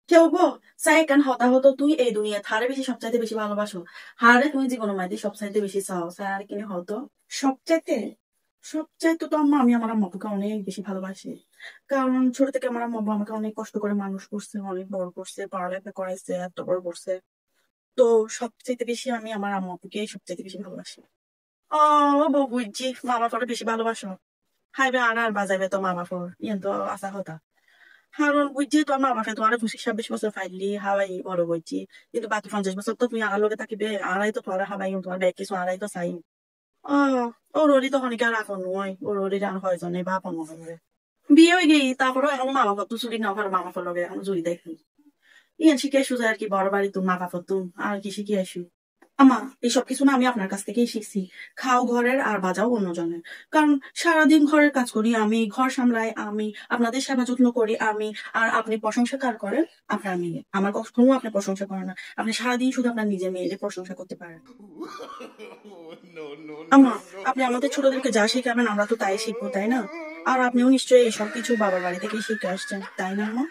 কেউ গো, চাই কেন হতা হতো তুই এই দুনিয়া থারে বেশি সবচাইতে বেশি ভালোবাসো। হারে তুমি জীবনের মাঝে সবচাইতে বেশি চাও, চাই আর কিনে হতো সবচাইতে সবচাইতে তো আম্মা, আমি আমার আম্মাকে অনেক বেশি ভালোবাসি। কারণ ছোট থেকে আমার আম্মা আমাকে অনেক কষ্ট করে মানুষ করছে, অনেক বড় করছে, পড়ালেখা করাইছে, এত বড় করছে। তো সবচাইতে বেশি আমি আমার আম্মাকে সবচাইতে বেশি ভালোবাসি। ও বউ বুঝছি, মামা পরে বেশি ভালোবাসো। হাইবে আর বাজাইবে তো মামা ফোর ইয়ে তো আসা হতা। কারণ বুঝছি তো আমার বাপে তোমার 25-26 বছর ফাইলি হাওয়াই বড় বইছি। কিন্তু বাকি 50 বছর তো তুমি আর লগে থাকিবে, আড়াই তো তোমার হাবাই তোমার ব্যাগ কিছু আড়াই তো চাই। ওর ওরই তখন কি আর আপন নয়, ওর ওরই আর হয়জনে বা আপন হবে। বিয়ে হয়ে গেই তারপরে এখন মা বাবা তো চুরি না পারে, মা বাবার লগে এখন জুড়ি দেখি। ইয়ান শিখে আসু যায় আর কি, বড় বাড়ি তুমি মা বাবা তুমি আর কি শিখে আসু। আমা, এইসব কিছু না আমি আপনার কাছ থেকেই শিখছি। খাও ঘরের আর বাজাও অন্যজনের। কারণ সারাদিন ঘরের কাজ করি আমি, ঘর সামলাই আমি, আপনাদের সেবা যত্ন করি আমি। আর আপনি প্রশংসা কার করেন? আপনার মেয়ে। আমার কখনো আপনি প্রশংসা করেন না। আপনি সারাদিন শুধু আপনার নিজের মেয়েদের প্রশংসা করতে পারেন। No, no, আমা, no, no. আপনি আমাদের ছোটদেরকে যা শিখাবেন আমরা তো তাই শিখবো, তাই না? আর আপনিও নিশ্চয়ই এসব কিছু বাবার বাড়ি থেকেই শিখে আসছেন, তাই না আমা?